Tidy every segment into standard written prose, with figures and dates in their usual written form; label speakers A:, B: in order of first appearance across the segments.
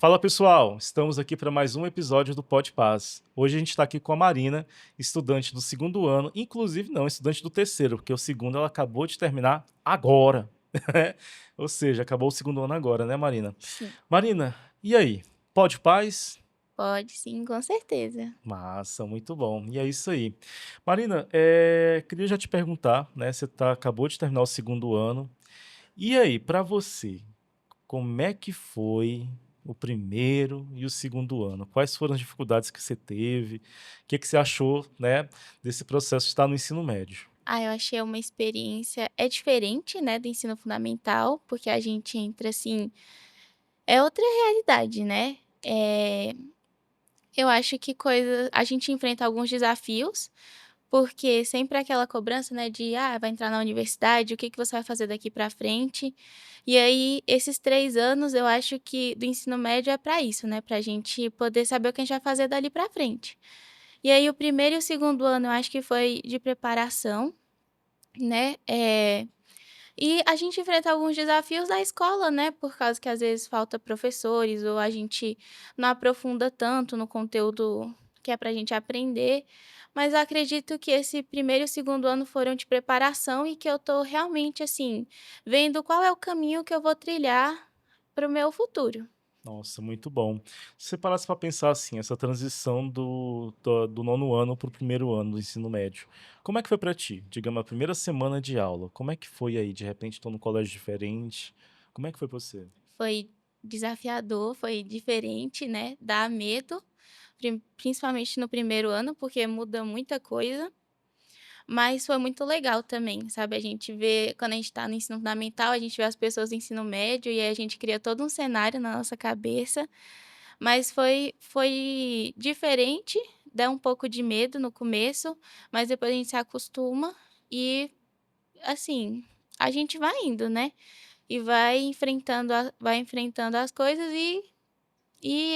A: Fala pessoal, estamos aqui para mais um episódio do Pod Paz. Hoje a gente está aqui com a Marina, estudante do segundo ano, inclusive não, estudante do terceiro, porque o segundo ela acabou de terminar agora. Ou seja, acabou o segundo ano agora, né, Marina?
B: Sim,
A: Marina, e aí? Pod Paz?
B: pode sim, com certeza.
A: Massa, muito bom. E é isso aí. Marina, queria já te perguntar, né? Acabou de terminar o segundo ano. E aí, para você, como é que foi o primeiro e o segundo ano? Quais foram as dificuldades que você teve? O que que você achou, né, desse processo de estar no ensino médio?
B: Eu achei uma experiência diferente, né, do ensino fundamental, porque a gente entra, assim, é outra realidade, né. Eu acho que a gente enfrenta alguns desafios, porque sempre aquela cobrança, né, de: "Ah, vai entrar na universidade, o que que você vai fazer daqui pra frente?". E aí, esses 3 anos eu acho que do ensino médio é pra isso, né, pra gente poder saber o que a gente vai fazer dali pra frente. E aí o primeiro e o segundo ano eu acho que foi de preparação, né, e a gente enfrenta alguns desafios da escola, né, por causa que às vezes falta professores ou a gente não aprofunda tanto no conteúdo que é pra gente aprender, mas eu acredito que esse primeiro e o segundo ano foram de preparação e que eu tô realmente, assim, vendo qual é o caminho que eu vou trilhar para o meu futuro.
A: Nossa, muito bom. Se você parasse para pensar assim, essa transição do nono ano para o primeiro ano do ensino médio, como é que foi para ti? Digamos, a primeira semana de aula, como é que foi aí? De repente estou num colégio diferente, como é que foi pra você?
B: Foi desafiador, foi diferente, né, dá medo, principalmente no primeiro ano, porque muda muita coisa, mas foi muito legal também, sabe, a gente vê quando a gente tá no ensino fundamental, a gente vê as pessoas do ensino médio e aí a gente cria todo um cenário na nossa cabeça, mas foi diferente, dá um pouco de medo no começo, mas depois a gente se acostuma e, assim, a gente vai indo, né, e vai enfrentando as coisas e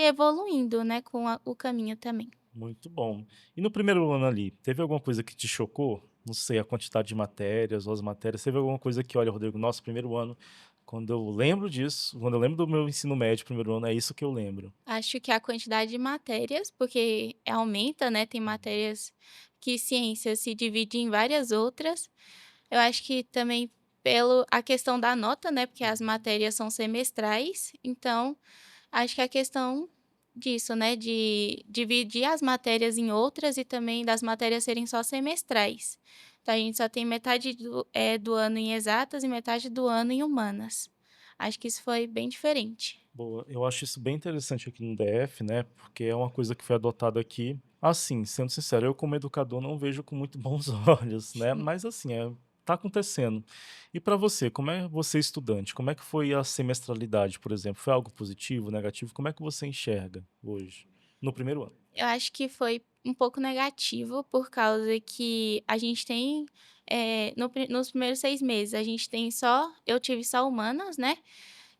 B: evoluindo, né, com o caminho também.
A: Muito bom. E no primeiro ano ali, teve alguma coisa que te chocou? Não sei, a quantidade de matérias ou as matérias. Teve alguma coisa que, olha, Rodrigo, nosso primeiro ano, quando eu lembro disso, quando eu lembro do meu ensino médio, primeiro ano, é isso que eu lembro.
B: Acho que a quantidade de matérias, porque aumenta, né, tem matérias que ciência se divide em várias outras. Eu acho que também pelo a questão da nota, né, porque as matérias são semestrais, então acho que a questão disso, né, de dividir as matérias em outras e também das matérias serem só semestrais. Então a gente só tem metade do ano em exatas e metade do ano em humanas. Acho que isso foi bem diferente.
A: Boa, eu acho isso bem interessante aqui no DF, né? Porque é uma coisa que foi adotada aqui. Assim, sendo sincero, eu como educador não vejo com muito bons olhos, né? Mas assim, tá acontecendo. E para você, como é você estudante? Como é que foi a semestralidade, por exemplo? Foi algo positivo, negativo? Como é que você enxerga hoje, no primeiro ano?
B: Eu acho que foi um pouco negativo, por causa que a gente tem, nos primeiros 6 meses, a gente tem só eu tive só humanas, né,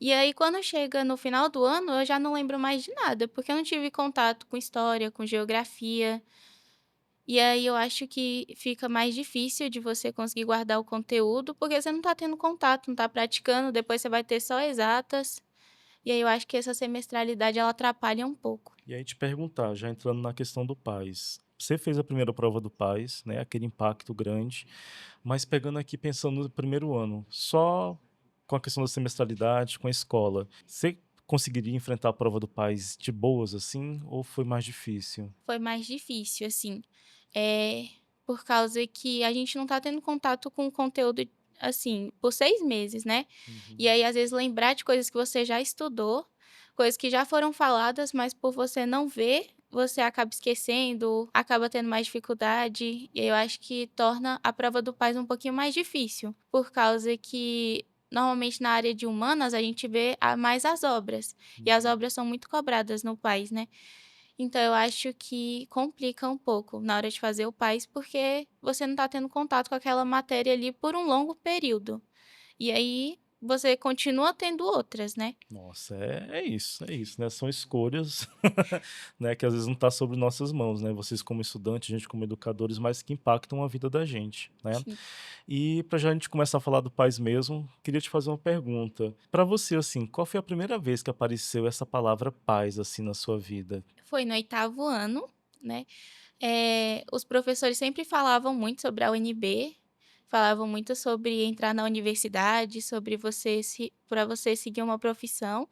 B: e aí quando chega no final do ano, eu já não lembro mais de nada, porque eu não tive contato com história, com geografia, e aí eu acho que fica mais difícil de você conseguir guardar o conteúdo, porque você não tá tendo contato, não tá praticando, depois você vai ter só exatas, e aí eu acho que essa semestralidade ela atrapalha um pouco.
A: E aí te perguntar, já entrando na questão do PAS. Você fez a primeira prova do PAS, né? Aquele impacto grande. Mas pegando aqui, pensando no primeiro ano, só com a questão da semestralidade, com a escola, você conseguiria enfrentar a prova do PAS de boas assim, ou foi mais difícil?
B: Foi mais difícil, assim, é por causa que a gente não tá tendo contato com o conteúdo, assim, por 6 meses, né. E
A: Uhum.
B: aí, às vezes, lembrar de coisas que você já estudou, coisas que já foram faladas, mas por você não ver, você acaba esquecendo, acaba tendo mais dificuldade, e aí eu acho que torna a prova do PAS um pouquinho mais difícil, por causa que, normalmente, na área de humanas, a gente vê mais as obras, e as
A: Uhum.
B: obras são muito cobradas no PAS, né. Então eu acho que complica um pouco na hora de fazer o PAS, porque você não está tendo contato com aquela matéria ali por um longo período. E aí você continua tendo outras, né.
A: Nossa, é isso, né, são escolhas, né, que às vezes não está sobre nossas mãos, né, vocês como estudantes, a gente como educadores, mas que impactam a vida da gente, né.
B: Sim.
A: E para já a gente começar a falar do paz mesmo, queria te fazer uma pergunta. Para você, assim, qual foi a primeira vez que apareceu essa palavra paz, assim, na sua vida?
B: Foi no 8º ano, né. Os professores sempre falavam muito sobre a UNB, falavam muito sobre entrar na universidade, sobre você se para você seguir uma profissão.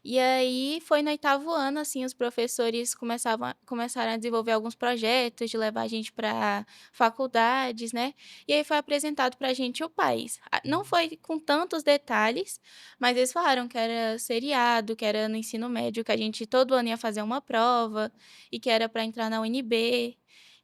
B: E aí foi no 8º ano, assim, os professores começaram a desenvolver alguns projetos de levar a gente para faculdades, né, e aí foi apresentado para a gente o PAS. Não foi com tantos detalhes, mas eles falaram que era seriado, que era no ensino médio, que a gente todo ano ia fazer uma prova, e que era para entrar na UNB.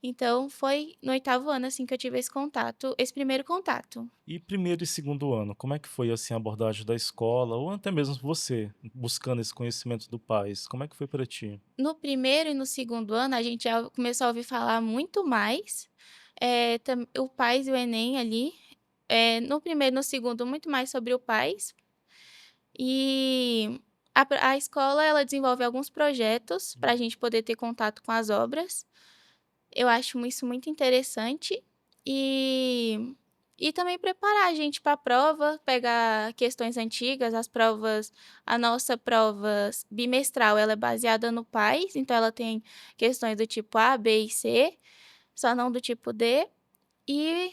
B: Então foi no 8º ano, assim, que eu tive esse primeiro contato.
A: E primeiro e segundo ano, como é que foi, assim, a abordagem da escola ou até mesmo você, buscando esse conhecimento do paz, como é que foi para ti?
B: No primeiro e no segundo ano, a gente já começou a ouvir falar muito mais, o PAS e o Enem ali, no primeiro e no segundo muito mais sobre o PAS, e a escola ela desenvolve alguns projetos para a gente poder ter contato com as obras. Eu acho isso muito interessante, e também preparar a gente para a prova, pegar questões antigas, a nossa prova bimestral ela é baseada no PAS, então ela tem questões do tipo A, B e C, só não do tipo D, e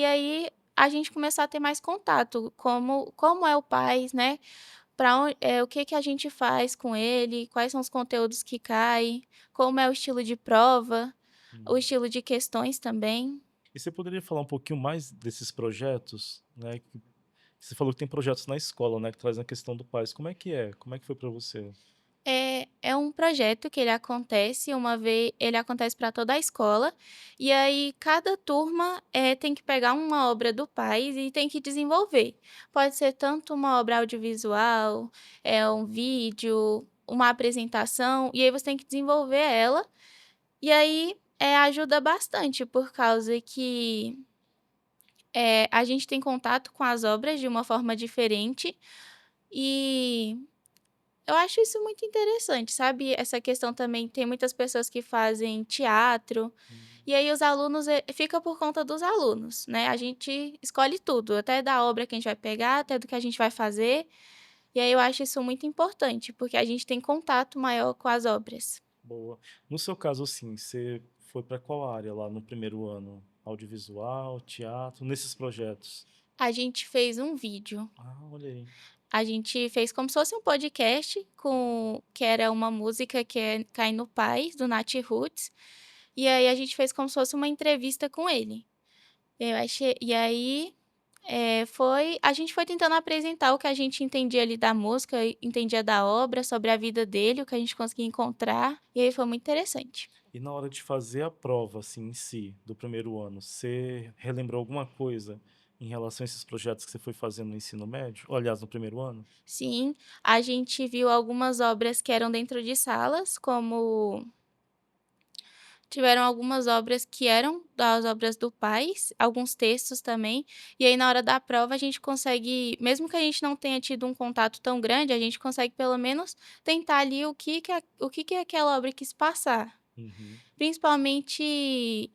B: aí a gente começou a ter mais contato, como é o PAS, né, o que que a gente faz com ele, quais são os conteúdos que caem, como é o estilo de prova, o
A: Hum.
B: estilo de questões também.
A: E você poderia falar um pouquinho mais desses projetos, né, que você falou que tem projetos na escola, né, que trazem a questão do paz, como é que é? Como é que foi para você?
B: É um projeto que ele acontece para toda a escola, e aí cada turma, tem que pegar uma obra do país e tem que desenvolver. Pode ser tanto uma obra audiovisual, um vídeo, uma apresentação, e aí você tem que desenvolver ela, e aí, ajuda bastante por causa que, a gente tem contato com as obras de uma forma diferente, e eu acho isso muito interessante, sabe, essa questão também tem muitas pessoas que fazem teatro,
A: Hum.
B: e aí os alunos, fica por conta dos alunos, né, a gente escolhe tudo, até da obra que a gente vai pegar, até do que a gente vai fazer, e aí eu acho isso muito importante, porque a gente tem contato maior com as obras.
A: Boa. No seu caso, assim, você foi para qual área lá no primeiro ano? Audiovisual, teatro, nesses projetos?
B: A gente fez um vídeo.
A: Ah, olha aí.
B: A gente fez como se fosse um podcast que era uma música que é Cai no Paz, do Natiruts, e aí a gente fez como se fosse uma entrevista com ele. E aí, a gente foi tentando apresentar o que a gente entendia ali da música, entendia da obra, sobre a vida dele, o que a gente conseguia encontrar, e aí foi muito interessante.
A: E na hora de fazer a prova, assim, em si, do primeiro ano, você relembrou alguma coisa em relação a esses projetos que você foi fazendo no ensino médio? Ou, aliás, no primeiro ano?
B: Sim, a gente viu algumas obras que eram dentro de salas, como tiveram algumas obras que eram das obras do Paz, alguns textos também, e aí na hora da prova a gente consegue, mesmo que a gente não tenha tido um contato tão grande, a gente consegue pelo menos tentar ali o que que aquela obra quis passar.
A: Uhum.
B: Principalmente,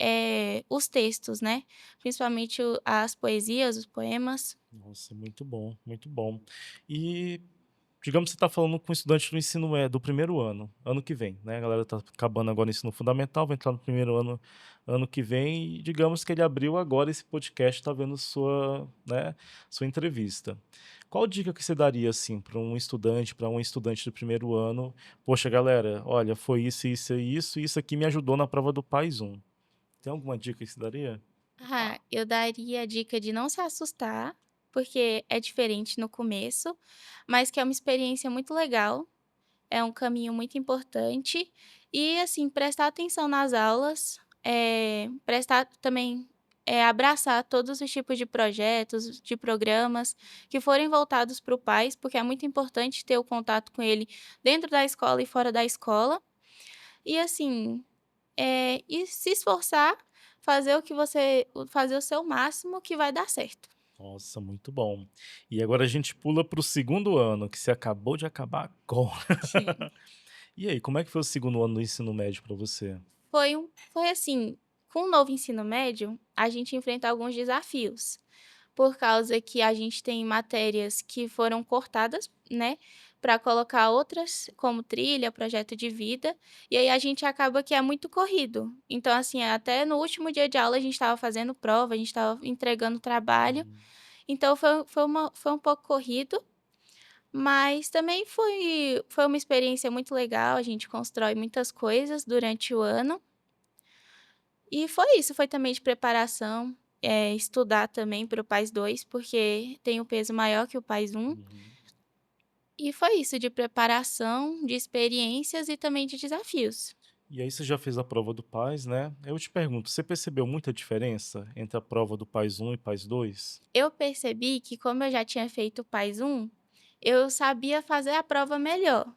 B: os textos, né, principalmente as poesias, os poemas.
A: Nossa, muito bom, muito bom. E digamos que você está falando com um estudante do ensino do primeiro ano que vem, né? A galera está acabando agora o ensino fundamental, vai entrar no primeiro ano que vem, e digamos que ele abriu agora esse podcast, está vendo né, sua entrevista. Qual dica que você daria assim para um estudante do primeiro ano? Poxa, galera, olha, foi isso, isso e isso, e isso aqui me ajudou na prova do PAS 1. Tem alguma dica que você daria?
B: Ah, eu daria a dica de não se assustar, porque é diferente no começo, mas que é uma experiência muito legal. É um caminho muito importante e, assim, prestar atenção nas aulas, prestar também abraçar todos os tipos de projetos, de programas que forem voltados para o pais, porque é muito importante ter o contato com ele dentro da escola e fora da escola. E, assim, e se esforçar, fazer o seu máximo que vai dar certo.
A: Nossa, muito bom. E agora a gente pula para o segundo ano, que você acabou de acabar agora.
B: Sim.
A: E aí, como é que foi o segundo ano do ensino médio para você?
B: Foi assim, com o novo ensino médio, a gente enfrenta alguns desafios, por causa que a gente tem matérias que foram cortadas, né, para colocar outras como trilha, projeto de vida, e aí a gente acaba que é muito corrido. Então, assim, até no último dia de aula a gente estava fazendo prova, a gente estava entregando trabalho,
A: Hum.
B: então foi um pouco corrido, mas também foi uma experiência muito legal, a gente constrói muitas coisas durante o ano. E foi isso, foi também de preparação, estudar também para o PAS 2, porque tem um peso maior que o PAS 1.
A: Uhum.
B: E foi isso, de preparação, de experiências e também de desafios.
A: E aí você já fez a prova do PAS, né? Eu te pergunto, você percebeu muita diferença entre a prova do PAS 1 e PAS 2?
B: Eu percebi que como eu já tinha feito o PAS 1, eu sabia fazer a prova melhor.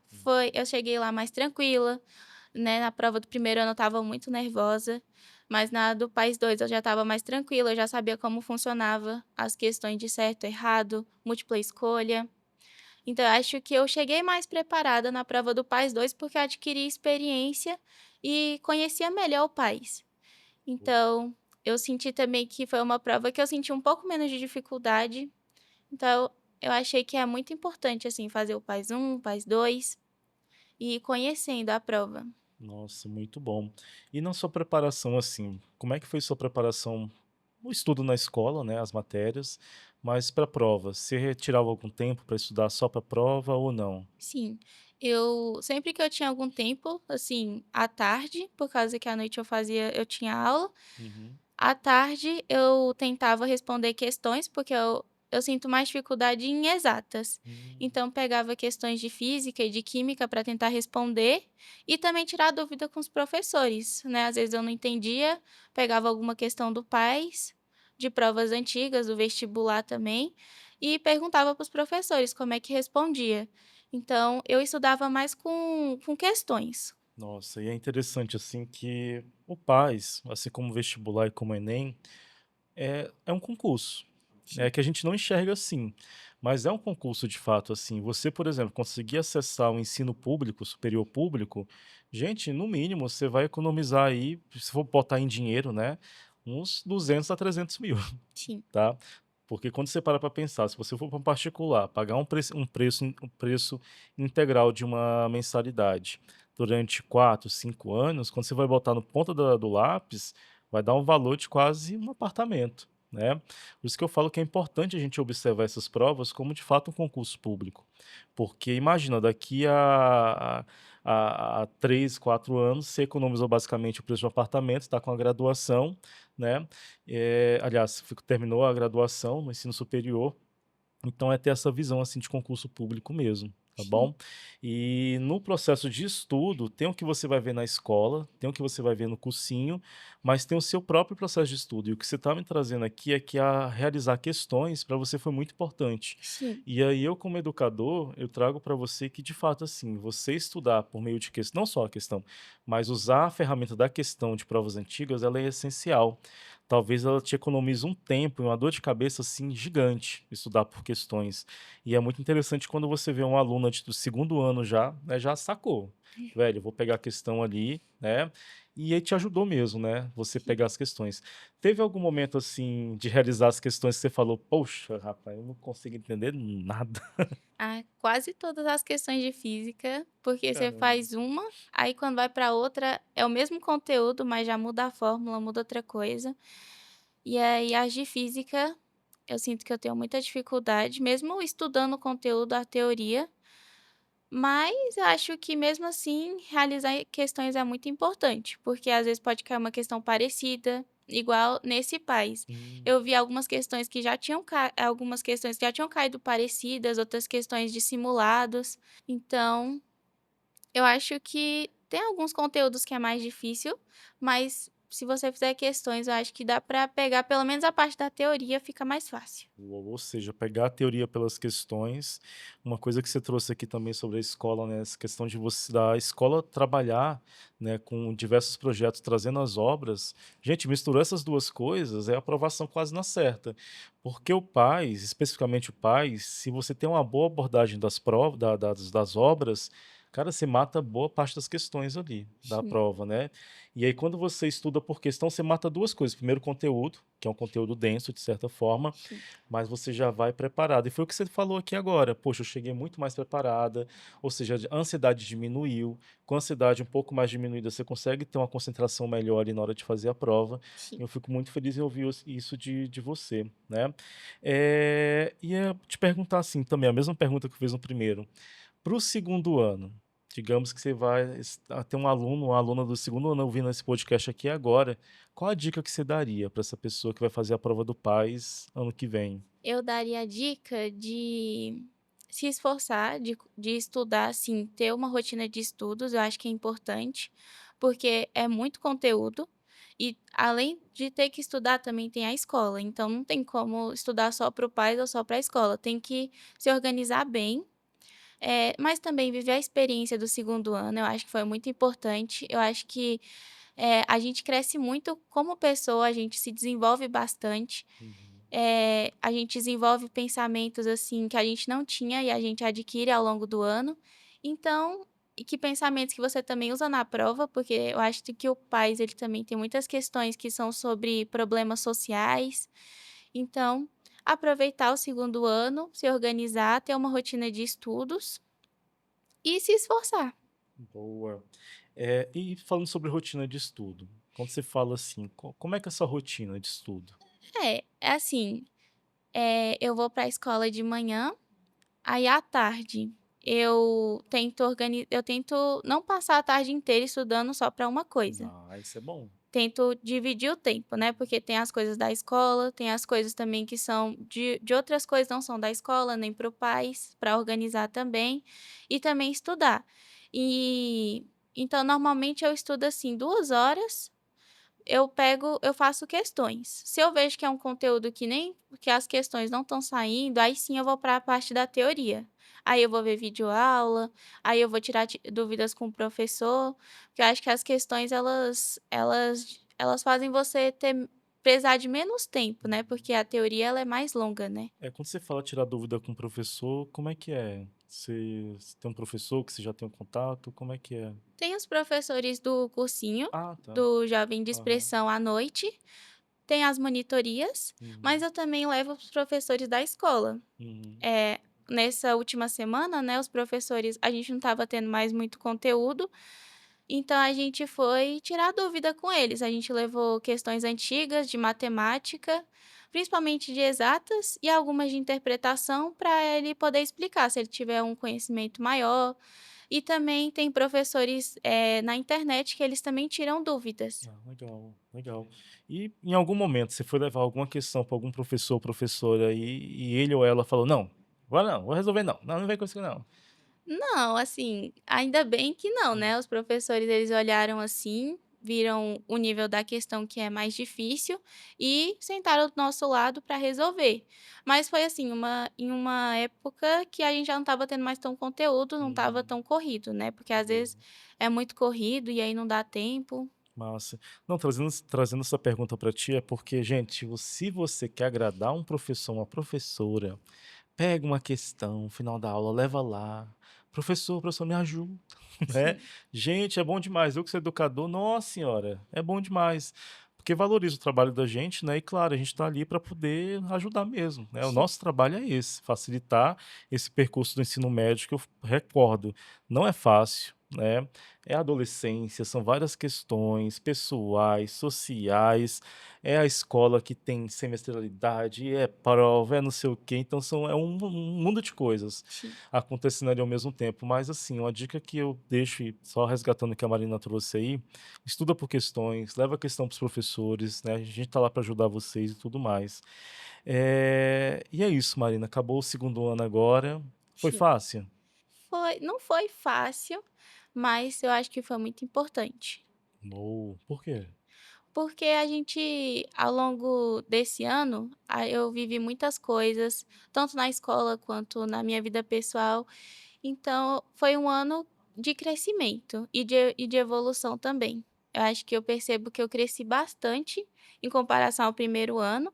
B: Eu cheguei lá mais tranquila, né, na prova do primeiro ano eu estava muito nervosa, mas na do PAS 2 eu já estava mais tranquila, eu já sabia como funcionava as questões de certo, errado, múltipla escolha. Então, eu acho que eu cheguei mais preparada na prova do PAS 2 porque eu adquiri experiência e conhecia melhor o país. Então, eu senti também que foi uma prova que eu senti um pouco menos de dificuldade. Então, eu achei que é muito importante, assim, fazer o PAS 1, o PAS 2 e ir conhecendo a prova.
A: Nossa, muito bom. E na sua preparação, assim, como é que foi sua preparação, o estudo na escola, né, as matérias, mas para a prova, você retirava algum tempo para estudar só para a prova ou não?
B: Sim, eu sempre que eu tinha algum tempo, assim, à tarde, por causa que à noite eu tinha aula.
A: Uhum.
B: À tarde, eu tentava responder questões, porque eu sinto mais dificuldade em exatas.
A: Hum.
B: Então, pegava questões de física e de química para tentar responder e também tirar dúvida com os professores, né? Às vezes eu não entendia, pegava alguma questão do PAS, de provas antigas, do vestibular também, e perguntava para os professores como é que respondia. Então, eu estudava mais com questões.
A: Nossa, e é interessante, assim, que o PAS, assim como o vestibular e como o Enem, é um concurso,
B: Sim,
A: que a gente não enxerga assim, mas é um concurso de fato, assim. Você, por exemplo, conseguir acessar o ensino público, superior público, gente, no mínimo você vai economizar aí, se for botar em dinheiro, né, uns 200 a 300 mil,
B: sim,
A: tá? Porque quando você para pensar, se você for para um particular, pagar um preço integral de uma mensalidade durante 4, 5 anos, quando você vai botar no ponta do lápis, vai dar um valor de quase um apartamento, né. Por isso que eu falo que é importante a gente observar essas provas como de fato um concurso público, porque imagina daqui a 3, 4 anos você economizou basicamente o preço de um apartamento, está com a graduação, né, aliás, terminou a graduação no ensino superior, então é ter essa visão, assim, de concurso público mesmo, tá
B: sim,
A: bom? E no processo de estudo, tem o que você vai ver na escola, tem o que você vai ver no cursinho, mas tem o seu próprio processo de estudo. E o que você está me trazendo aqui é que a realizar questões para você foi muito importante.
B: sim,
A: E aí eu, como educador, eu trago para você que, de fato, assim, você estudar por meio de questão, não só a questão, mas usar a ferramenta da questão de provas antigas, ela é essencial. Talvez ela te economize um tempo e uma dor de cabeça, assim, gigante, estudar por questões. E é muito interessante quando você vê um aluno do segundo ano já, né, já sacou. Velho, eu vou pegar a questão ali, né? E aí te ajudou mesmo, né? Você
B: sim.
A: pegar as questões. Teve algum momento assim de realizar as questões que você falou, poxa, rapaz, eu não consigo entender nada.
B: Ah, quase todas as questões de física, porque você
A: Caramba.
B: faz uma, aí quando vai para outra é o mesmo conteúdo, mas já muda a fórmula, muda outra coisa. E aí as de física, eu sinto que eu tenho muita dificuldade, mesmo estudando o conteúdo, a teoria, mas eu acho que mesmo assim realizar questões é muito importante, porque às vezes pode cair uma questão parecida, igual nesse país.
A: Hum.
B: Eu vi algumas questões que já tinham caído parecidas, outras questões de simulados. Então, eu acho que tem alguns conteúdos que é mais difícil, mas se você fizer questões, eu acho que dá para pegar pelo menos a parte da teoria, fica mais fácil.
A: Ou seja, pegar a teoria pelas questões, uma coisa que você trouxe aqui também sobre a escola, né, essa questão de você da escola trabalhar, né, com diversos projetos, trazendo as obras. Gente, misturou essas 2 coisas, é a aprovação quase na certa. Porque o PAS, especificamente o PAS, se você tem uma boa abordagem das provas das obras, cara, você mata boa parte das questões ali, da
B: Sim,
A: prova, né. E aí quando você estuda por questão, você mata 2 coisas, primeiro o conteúdo, que é um conteúdo denso de certa forma,
B: sim,
A: mas você já vai preparado. E foi o que você falou aqui agora. Poxa, eu cheguei muito mais preparada, ou seja, a ansiedade diminuiu. Com a ansiedade um pouco mais diminuída, você consegue ter uma concentração melhor ali na hora de fazer a prova.
B: sim.
A: Eu fico muito feliz em ouvir isso de você, né? Ia te perguntar assim também, a mesma pergunta que eu fiz no primeiro. Para o segundo ano, digamos que você vai ter um aluno, uma aluna do segundo ano ouvindo esse podcast aqui agora, qual a dica que você daria para essa pessoa que vai fazer a prova do PAS ano que vem?
B: Eu daria a dica de se esforçar, de estudar, assim, ter uma rotina de estudos, eu acho que é importante, porque é muito conteúdo e além de ter que estudar, também tem a escola, então não tem como estudar só para o PAS ou só para a escola, tem que se organizar bem, mas também viver a experiência do segundo ano, eu acho que foi muito importante, eu acho que, a gente cresce muito como pessoa, a gente se desenvolve bastante,
A: Uhum.
B: a gente desenvolve pensamentos, assim, que a gente não tinha e a gente adquire ao longo do ano. Então e que pensamentos que você também usa na prova, porque eu acho que o PAS ele também tem muitas questões que são sobre problemas sociais. Então, aproveitar o segundo ano, se organizar, ter uma rotina de estudos e se esforçar.
A: Boa. E falando sobre rotina de estudo, quando você fala assim, como é que é essa rotina de estudo?
B: É assim, eu vou para a escola de manhã. Aí à tarde eu tento não passar a tarde inteira estudando só para uma coisa.
A: Ah, isso é bom.
B: Tento dividir o tempo, né, porque tem as coisas da escola, tem as coisas também que são de outras coisas, não são da escola, nem para o pais, para organizar também, e também estudar. E então normalmente eu estudo, assim, 2 horas, eu faço questões. Se eu vejo que é um conteúdo que as questões não estão saindo, aí sim eu vou para a parte da teoria. Aí eu vou ver videoaula, aí eu vou tirar dúvidas com o professor, porque eu acho que as questões elas fazem você precisar de menos tempo, né, porque a teoria ela é mais longa, né.
A: Quando você fala tirar dúvida com o professor, como é que é? Você tem um professor que você já tem um contato, como é que é?
B: Tem os professores do cursinho,
A: Ah, tá.
B: do Jovem de
A: Aham.
B: Expressão à noite, tem as monitorias, mas
A: Uhum.
B: eu também levo os professores da escola.
A: Uhum.
B: Nessa última semana, né, os professores a gente não estava tendo mais muito conteúdo, então a gente foi tirar dúvida com eles. A gente levou questões antigas de matemática, principalmente de exatas, e algumas de interpretação para ele poder explicar, se ele tiver um conhecimento maior. E também tem professores, na internet que eles também tiram dúvidas.
A: Ah, legal, legal. E em algum momento você foi levar alguma questão para algum professor ou professora e ele ou ela falou: "Não, agora não, vou resolver não. Não, não vem com isso não".
B: Não, assim, ainda bem que não,
A: Hum.
B: né, os professores eles olharam assim, viram o nível da questão que é mais difícil e sentaram do nosso lado para resolver. Mas foi assim, em uma época que a gente já não estava tendo mais tão conteúdo, não estava
A: Uhum.
B: tão corrido, né, porque às
A: Boa,
B: vezes é muito corrido e aí não dá tempo.
A: massa. Não, trazendo essa pergunta para ti é porque, gente, se você quer agradar um professor, uma professora, pega uma questão, final da aula, leva lá: professor, me ajuda", né.
B: Sim,
A: Gente, é bom demais. Eu que sou educador, nossa senhora, é bom demais. Porque valoriza o trabalho da gente, né, e claro, a gente está ali para poder ajudar mesmo, né. O
B: sim,
A: nosso trabalho é esse, facilitar esse percurso do ensino médio que eu recordo, não é fácil, né, é adolescência, são várias questões pessoais, sociais, é a escola que tem semestralidade, é prova, é não sei o quê, então um mundo de coisas
B: sim,
A: acontecendo ali ao mesmo tempo. Mas assim, uma dica que eu deixo, e só resgatando o que a Marina trouxe aí, estuda por questões, leva a questão para os professores, né, a gente tá lá para ajudar vocês e tudo mais. E é isso, Marina, acabou o segundo ano agora. Foi
B: sim.
A: fácil?
B: Não foi fácil, mas eu acho que foi muito importante.
A: Por quê?
B: porque a gente, ao longo desse ano, eu vivi muitas coisas, tanto na escola quanto na minha vida pessoal. Então, foi um ano de crescimento e de evolução também. Eu acho que eu percebo que eu cresci bastante em comparação ao primeiro ano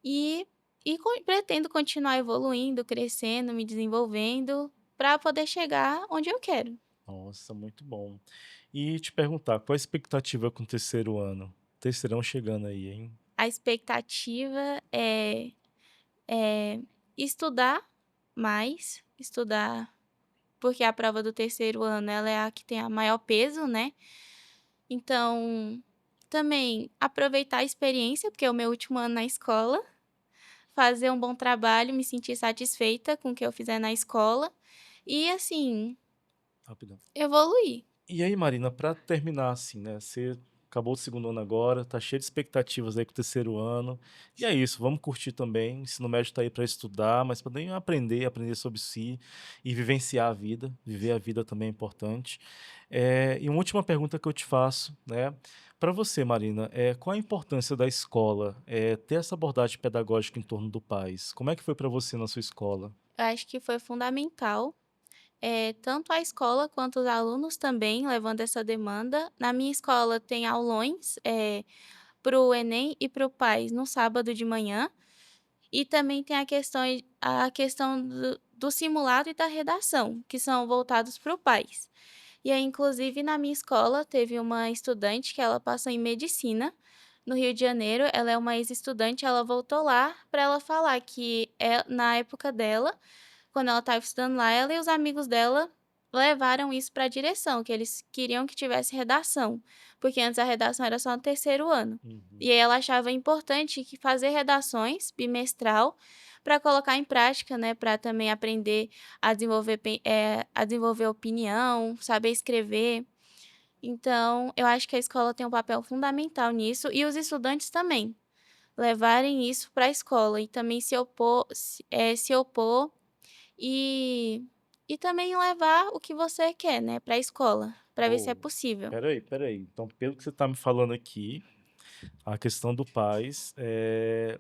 B: e, pretendo continuar evoluindo, crescendo, me desenvolvendo para poder chegar onde eu quero.
A: Nossa, muito bom. E te perguntar, qual a expectativa com o terceiro ano? Terceirão chegando aí, hein?
B: A expectativa é estudar mais, estudar, porque a prova do terceiro ano ela é a que tem a maior peso, né? Então, também aproveitar a experiência, porque é o meu último ano na escola, fazer um bom trabalho, me sentir satisfeita com o que eu fizer na escola e, assim,
A: Rapidão.
B: evoluir.
A: E aí, Marina, pra terminar assim, né? Você acabou o segundo ano agora, tá cheio de expectativas aí com o terceiro ano. E é isso, vamos curtir também. O ensino médio tá aí para estudar, mas também aprender sobre si e vivenciar a vida. Viver a vida também é importante. E uma última pergunta que eu te faço, né? Para você, Marina, qual a importância da escola ter essa abordagem pedagógica em torno do país? Como é que foi para você na sua escola?
B: Eu acho que foi fundamental, tanto a escola quanto os alunos também levando essa demanda. Na minha escola tem aulões, para o Enem e para o PAS no sábado de manhã. E também tem a questão do simulado e da redação, que são voltados para o PAS. E aí, inclusive, na minha escola, teve uma estudante que ela passou em medicina no Rio de Janeiro. Ela é uma ex-estudante, ela voltou lá para ela falar que na época dela, quando ela estava estudando lá, ela e os amigos dela levaram isso para a direção, que eles queriam que tivesse redação, porque antes a redação era só no terceiro ano.
A: Uhum.
B: E aí ela achava importante que fazer redações bimestral para colocar em prática, né, para também aprender a desenvolver opinião, saber escrever. Então, eu acho que a escola tem um papel fundamental nisso e os estudantes também levarem isso para a escola e também se opor e também levar o que você quer, né, para a escola, para ver se é
A: Oh,
B: possível.
A: peraí. Então, pelo que você está me falando aqui, a questão do paz,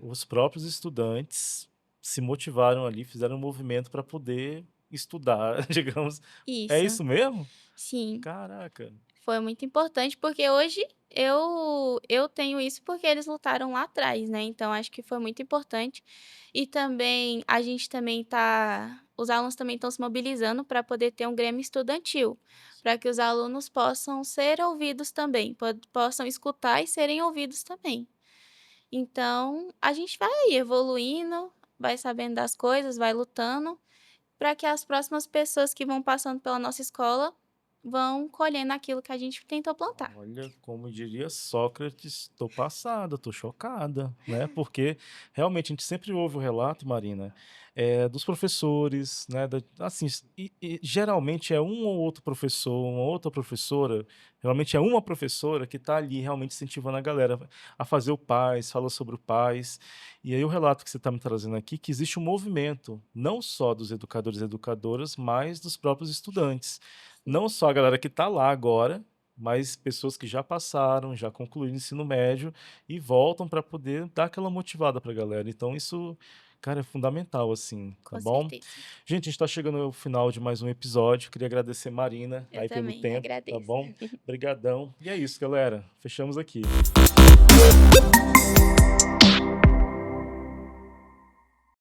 A: os próprios estudantes se motivaram ali, fizeram um movimento para poder estudar, digamos. É
B: Isso,
A: isso mesmo?
B: sim.
A: Caraca.
B: Foi muito importante, porque hoje eu tenho isso porque eles lutaram lá atrás, né, então acho que foi muito importante. E também a gente também os alunos também estão se mobilizando para poder ter um grêmio estudantil, para que os alunos possam ser ouvidos também, possam escutar e serem ouvidos também. Então, a gente vai aí evoluindo, vai sabendo das coisas, vai lutando, para que as próximas pessoas que vão passando pela nossa escola vão colhendo aquilo que a gente tentou plantar.
A: Olha, como diria Sócrates, estou passada, estou chocada, né? Porque realmente a gente sempre ouve o relato, Marina, dos professores, né? Assim, e geralmente é um ou outro professor, uma outra professora, realmente é uma professora que está ali realmente incentivando a galera a fazer o PAS, fala sobre o PAS. E aí o relato que você está me trazendo aqui, que existe um movimento, não só dos educadores e educadoras, mas dos próprios estudantes. Não só a galera que está lá agora, mas pessoas que já passaram, já concluíram o ensino médio e voltam para poder dar aquela motivada para a galera. Então isso, cara, é fundamental, assim, tá
B: Com
A: bom?
B: certeza.
A: Gente, a gente está chegando ao final de mais um episódio. Queria agradecer Marina
B: Eu
A: aí pelo
B: também
A: tempo, tá
B: agradeço.
A: bom? Brigadão. E é isso, galera. Fechamos aqui.